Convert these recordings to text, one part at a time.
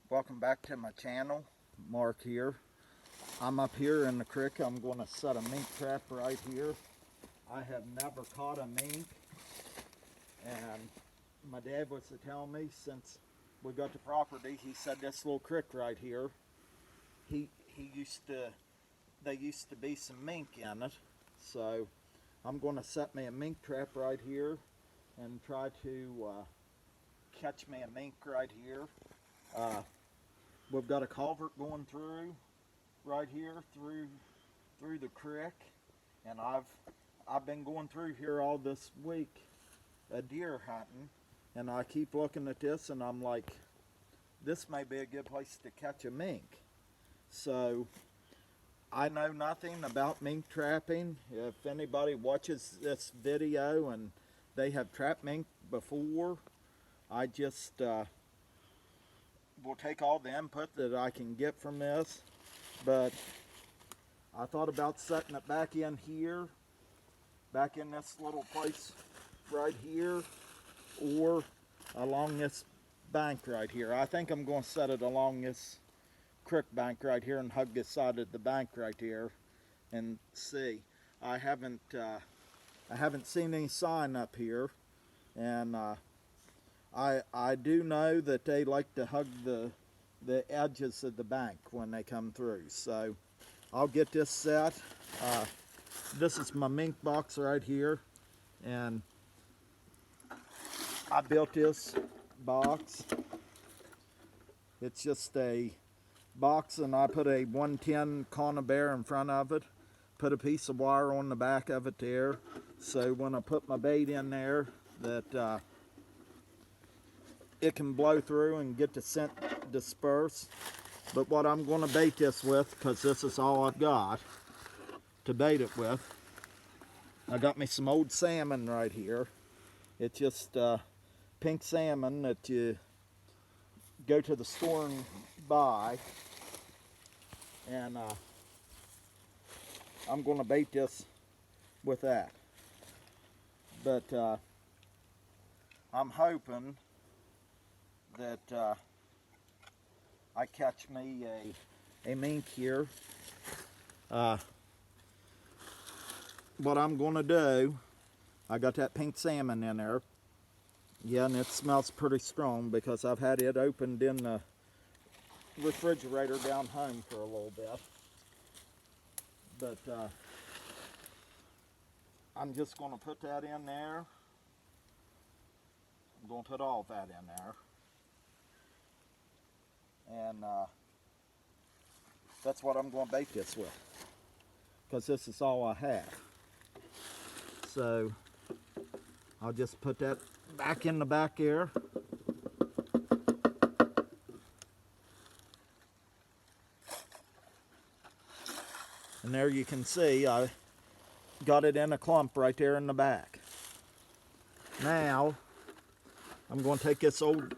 Welcome back to my channel. Mark here. I'm up here in the creek. I'm going to set a mink trap right here. I have never caught a mink, and my dad was to tell me since we got the property, he said this little creek right here, there used to be some mink in it. So I'm going to set me a mink trap right here and try to catch me a mink right here. We've got a culvert going through right here through the creek, and I've been going through here all this week deer hunting, and I keep looking at this and I'm like, this may be a good place to catch a mink. So I know nothing about mink trapping. If anybody watches this video and they have trapped mink before, I just will take all the input that I can get from this. But I thought about setting it back in here, back in this little place right here, or along this bank right here. I think I'm going to set it along this creek bank right here and hug this side of the bank right here and see. I haven't seen any sign up here, and I do know that they like to hug the edges of the bank when they come through. So I'll get this set. This is my mink box right here, and I built this box. It's just a box, and I put a 110 Conibear in front of it, put a piece of wire on the back of it there, so when I put my bait in there that it can blow through and get the scent dispersed. But what I'm going to bait this with, because this is all I've got to bait it with, I got me some old salmon right here. It's just pink salmon that you go to the store and buy, and I'm going to bait this with that. But I'm hoping that I catch me a mink here. What I'm going to do, I got that pink salmon in there. Yeah, and it smells pretty strong because I've had it opened in the refrigerator down home for a little bit. But I'm just going to put that in there. I'm going to put all that in there. And that's what I'm going to bait this with, because this is all I have. So I'll just put that back in the back here. And there you can see I got it in a clump right there in the back. Now I'm going to take this old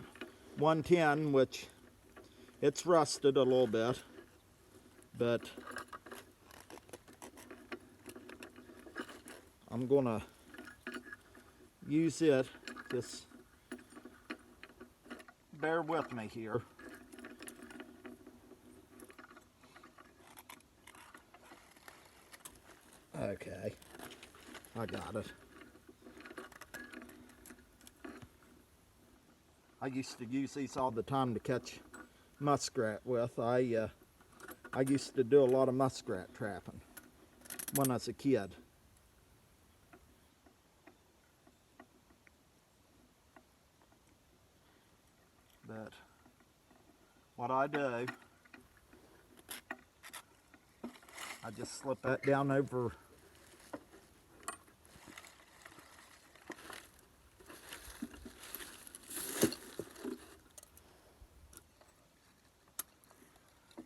110, which it's rusted a little bit, but I'm going to use it. Just bear with me here. Okay, I got it. I used to use these all the time to catch muskrat with. I used to do a lot of muskrat trapping when I was a kid. But what I do, I just slip that down over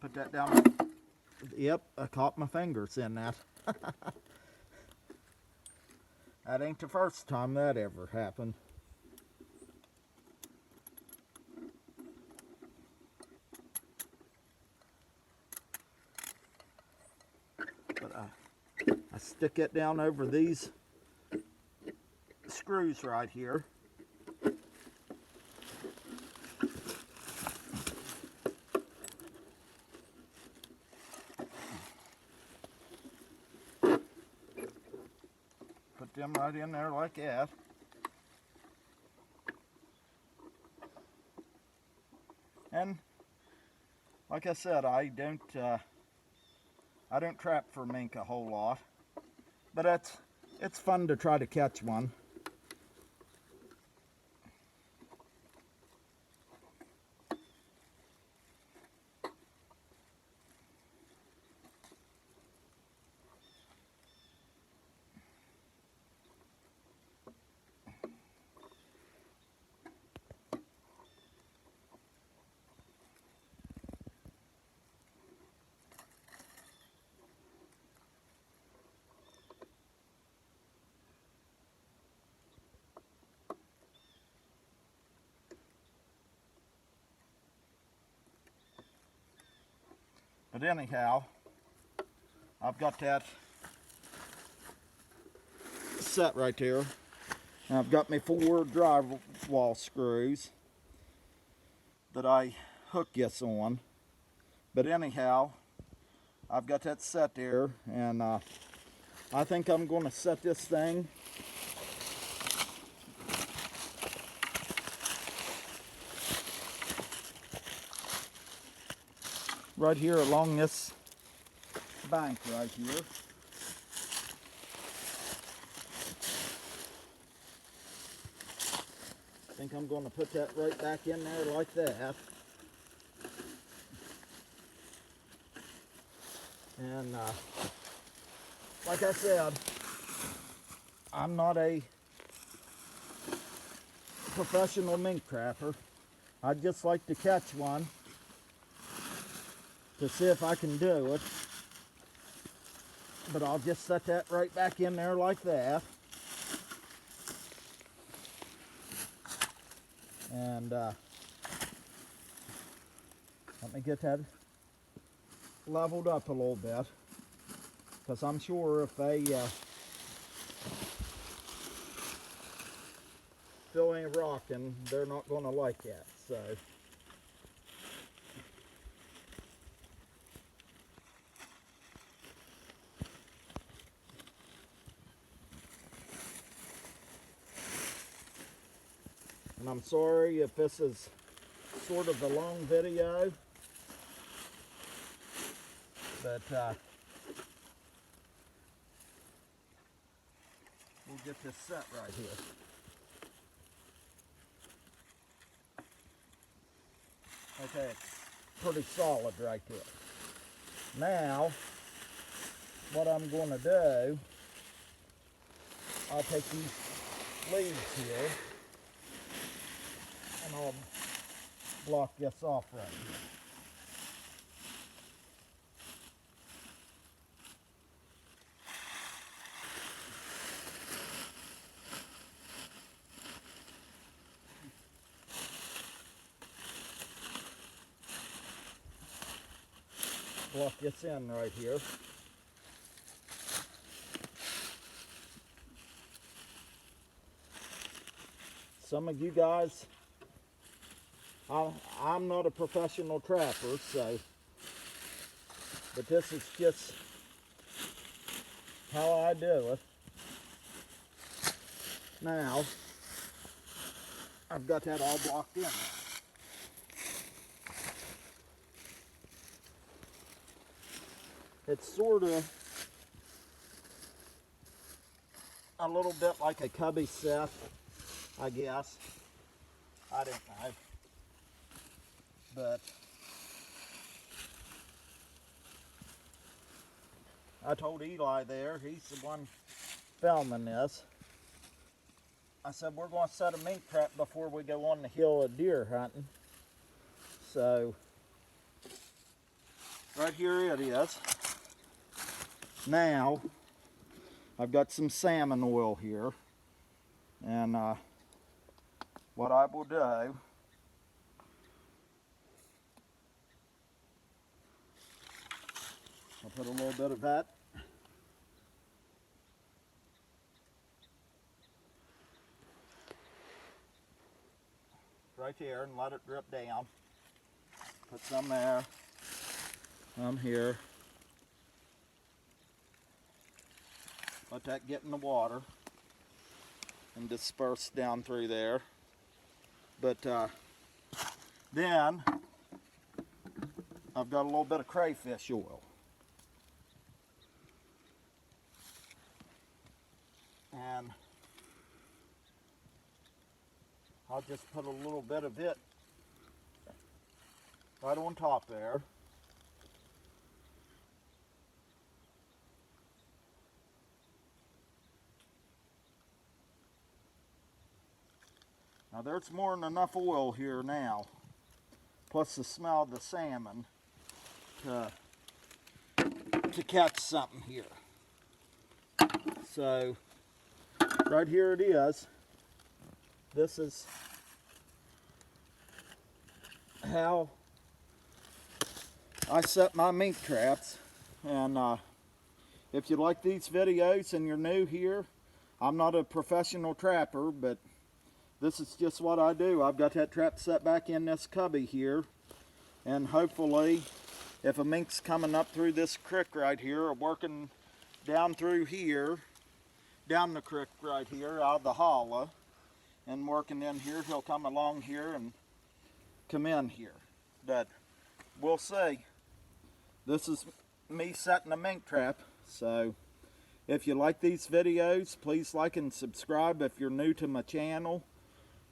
put that down. Yep, I caught my fingers in that. That ain't the first time that ever happened. But I stick it down over these screws right here. put them right in there like that. And like I said, I don't trap for mink a whole lot, but it's fun to try to catch one. But anyhow, I've got that set right there. And I've got my 4 drywall screws that I hook this on. But anyhow, I've got that set there, and I think I'm going to set this thing right here along this bank right here. I think I'm going to put that right back in there like that. And like I said, I'm not a professional mink trapper. I'd just like to catch one to see if I can do it. But I'll just set that right back in there like that. And let me get that leveled up a little bit, because I'm sure if they feel any rocking, they're not going to like that. So and I'm sorry if this is sort of a long video, but we'll get this set right here. Okay, it's pretty solid right there. Now, what I'm going to do, I'll take these leaves here and I'll block this off right here. Block this in right here. Some of you guys, I'm not a professional trapper, so, but this is just how I do it. Now, I've got that all blocked in now. It's sort of a little bit like a cubby set, I guess. I don't know. But I told Eli there, he's the one filming this, I said we're going to set a mink trap before we go on the hill of deer hunting. So right here it is. Now I've got some salmon oil here, and what I will do, I'll put a little bit of that right here and let it drip down. Put some there, some here. Let that get in the water. and disperse down through there. But then I've got a little bit of crayfish oil. And I'll just put a little bit of it right on top there. Now there's more than enough oil here now, plus the smell of the salmon to catch something here. So right here it is. This is how I set my mink traps. And if you like these videos and you're new here, I'm not a professional trapper, but this is just what I do. I've got that trap set back in this cubby here, and hopefully if a mink's coming up through this creek right here or working down through here, down the creek right here out of the hollow and working in here, he'll come along here and come in here. But we'll see. This is me setting a mink trap. So if you like these videos, please like and subscribe if you're new to my channel.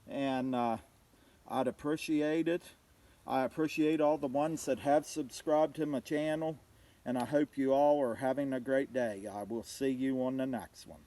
And I'd appreciate it. I appreciate all the ones that have subscribed to my channel, and I hope you all are having a great day. I will see you on the next one.